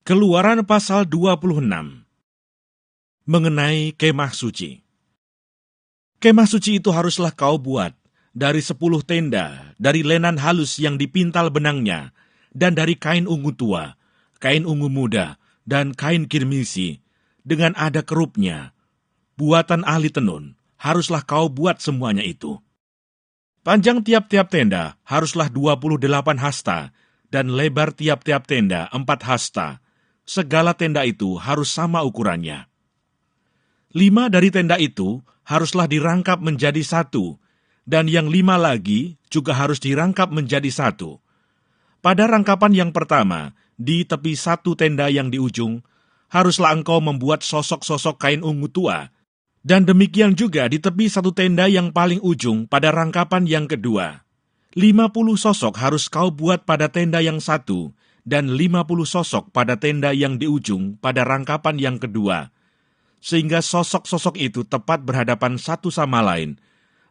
Keluaran pasal 26 mengenai kemah suci. Kemah suci itu haruslah kau buat dari 10 tenda, dari lenan halus yang dipintal benangnya, dan dari kain ungu tua, kain ungu muda, dan kain kirmisi, dengan ada kerupnya. Buatan ahli tenun, haruslah kau buat semuanya itu. Panjang tiap-tiap tenda haruslah 28 hasta, dan lebar tiap-tiap tenda 4 hasta. Segala tenda itu harus sama ukurannya. 5 dari tenda itu haruslah dirangkap menjadi 1, dan yang 5 lagi juga harus dirangkap menjadi 1. Pada rangkapan yang pertama, di tepi 1 tenda yang di ujung, haruslah engkau membuat sosok-sosok kain ungu tua, dan demikian juga di tepi 1 tenda yang paling ujung pada rangkapan yang kedua. 50 sosok harus kau buat pada tenda yang 1, dan 50 sosok pada tenda yang di ujung pada rangkapan yang kedua, sehingga sosok-sosok itu tepat berhadapan satu sama lain,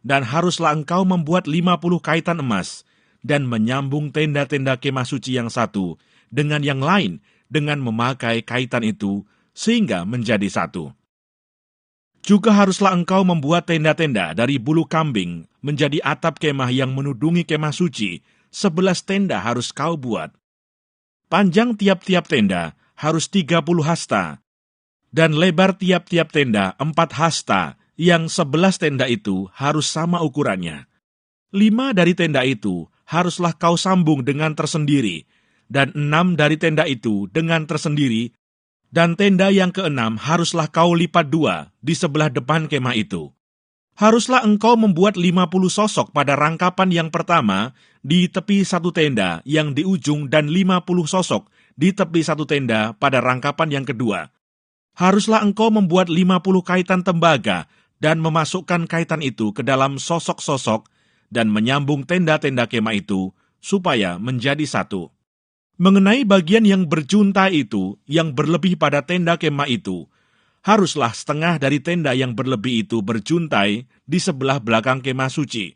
dan haruslah engkau membuat 50 kaitan emas, dan menyambung tenda-tenda kemah suci yang satu dengan yang lain dengan memakai kaitan itu, sehingga menjadi satu. Juga haruslah engkau membuat tenda-tenda dari bulu kambing menjadi atap kemah yang menudungi kemah suci. 11 tenda harus kau buat. Panjang tiap-tiap tenda harus 30 hasta, dan lebar tiap-tiap tenda 4 hasta, yang 11 tenda itu harus sama ukurannya. 5 dari tenda itu haruslah kau sambung dengan tersendiri, dan 6 dari tenda itu dengan tersendiri, dan tenda yang ke-6 haruslah kau lipat 2 di sebelah depan kemah itu. Haruslah engkau membuat 50 sosok pada rangkapan yang pertama di tepi 1 tenda yang di ujung, dan 50 sosok di tepi 1 tenda pada rangkapan yang kedua. Haruslah engkau membuat 50 kaitan tembaga dan memasukkan kaitan itu ke dalam sosok-sosok dan menyambung tenda-tenda kemah itu supaya menjadi satu. Mengenai bagian yang berjuntai itu, yang berlebih pada tenda kemah itu, haruslah setengah dari tenda yang berlebih itu berjuntai di sebelah belakang kemah suci.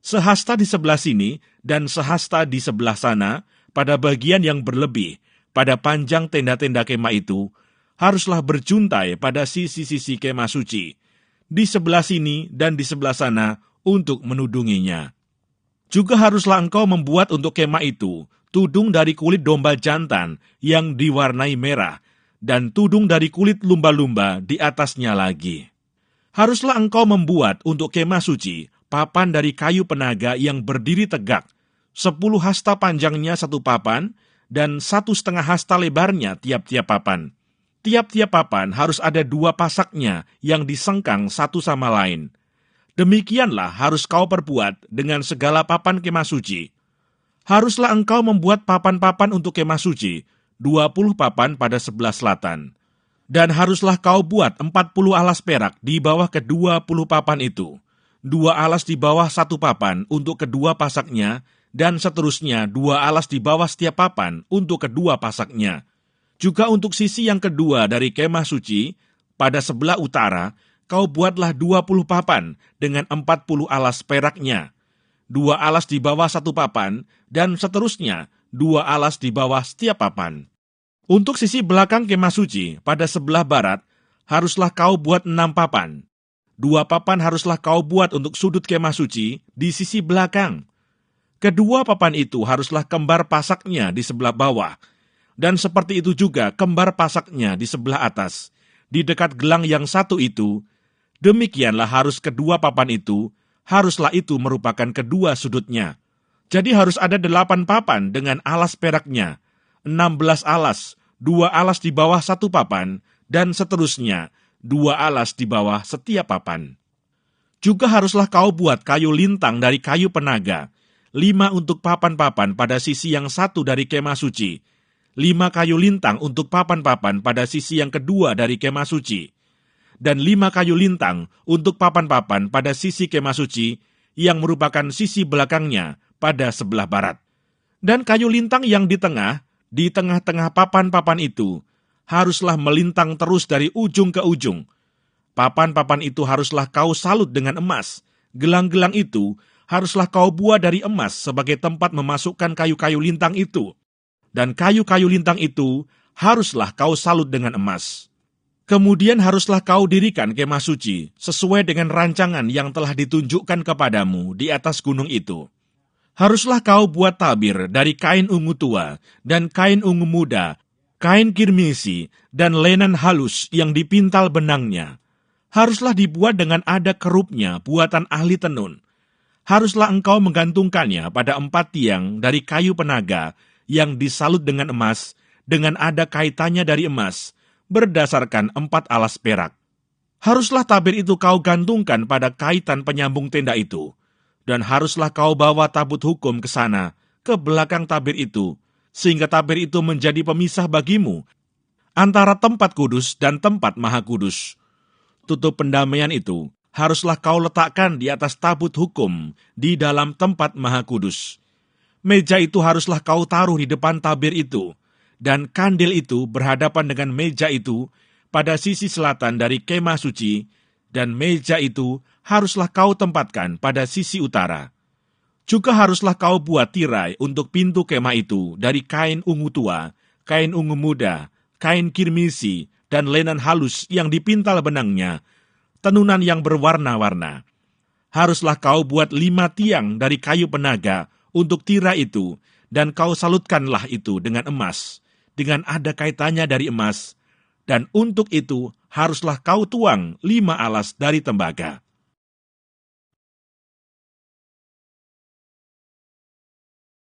Sehasta di sebelah sini dan sehasta di sebelah sana, pada bagian yang berlebih, pada panjang tenda-tenda kemah itu, haruslah berjuntai pada sisi-sisi kemah suci, di sebelah sini dan di sebelah sana untuk menudunginya. Juga haruslah engkau membuat untuk kemah itu tudung dari kulit domba jantan yang diwarnai merah, dan tudung dari kulit lumba-lumba di atasnya lagi. Haruslah engkau membuat untuk kemah suci papan dari kayu penaga yang berdiri tegak, 10 hasta panjangnya 1 papan, dan 1,5 hasta lebarnya tiap-tiap papan. Tiap-tiap papan harus ada 2 pasaknya yang disengkang satu sama lain. Demikianlah harus kau perbuat dengan segala papan kemah suci. Haruslah engkau membuat papan-papan untuk kemah suci, 20 papan pada sebelah selatan. Dan haruslah kau buat 40 alas perak di bawah ke-20 papan itu, 2 alas di bawah 1 papan untuk kedua pasaknya, dan seterusnya 2 alas di bawah setiap papan untuk kedua pasaknya. Juga untuk sisi yang kedua dari kemah suci, pada sebelah utara, kau buatlah 20 papan dengan 40 alas peraknya, 2 alas di bawah 1 papan, dan seterusnya 2 alas di bawah setiap papan. Untuk sisi belakang kemah suci, pada sebelah barat, haruslah kau buat 6 papan. 2 papan haruslah kau buat untuk sudut kemah suci di sisi belakang. Kedua papan itu haruslah kembar pasaknya di sebelah bawah, dan seperti itu juga kembar pasaknya di sebelah atas, di dekat gelang yang satu itu. Demikianlah harus kedua papan itu, haruslah itu merupakan kedua sudutnya. Jadi harus ada 8 papan dengan alas peraknya, 16 alas, 2 alas di bawah 1 papan, dan seterusnya 2 alas di bawah setiap papan. Juga haruslah kau buat kayu lintang dari kayu penaga, 5 untuk papan-papan pada sisi yang satu dari kemah suci, 5 kayu lintang untuk papan-papan pada sisi yang kedua dari kemah suci, dan 5 kayu lintang untuk papan-papan pada sisi kemah suci yang merupakan sisi belakangnya pada sebelah barat. Dan kayu lintang yang di tengah-tengah papan-papan itu, haruslah melintang terus dari ujung ke ujung. Papan-papan itu haruslah kau salut dengan emas. Gelang-gelang itu haruslah kau buat dari emas sebagai tempat memasukkan kayu-kayu lintang itu. Dan kayu-kayu lintang itu haruslah kau salut dengan emas. Kemudian haruslah kau dirikan kemah suci sesuai dengan rancangan yang telah ditunjukkan kepadamu di atas gunung itu. Haruslah kau buat tabir dari kain ungu tua dan kain ungu muda, kain kirmisi, dan lenan halus yang dipintal benangnya. Haruslah dibuat dengan ada kerupnya buatan ahli tenun. Haruslah engkau menggantungkannya pada 4 tiang dari kayu penaga yang disalut dengan emas, dengan ada kaitannya dari emas, berdasarkan 4 alas perak. Haruslah tabir itu kau gantungkan pada kaitan penyambung tenda itu, dan haruslah kau bawa tabut hukum ke sana, ke belakang tabir itu, sehingga tabir itu menjadi pemisah bagimu antara tempat kudus dan tempat maha kudus. Tutup pendamaian itu haruslah kau letakkan di atas tabut hukum di dalam tempat maha kudus. Meja itu haruslah kau taruh di depan tabir itu, dan kandil itu berhadapan dengan meja itu pada sisi selatan dari kemah suci, dan meja itu haruslah kau tempatkan pada sisi utara. Juga haruslah kau buat tirai untuk pintu kemah itu dari kain ungu tua, kain ungu muda, kain kirmisi, dan lenan halus yang dipintal benangnya, tenunan yang berwarna-warna. Haruslah kau buat 5 tiang dari kayu penaga untuk tirai itu, dan kau salutkanlah itu dengan emas, dengan ada kaitannya dari emas, dan untuk itu haruslah kau tuang 5 alas dari tembaga.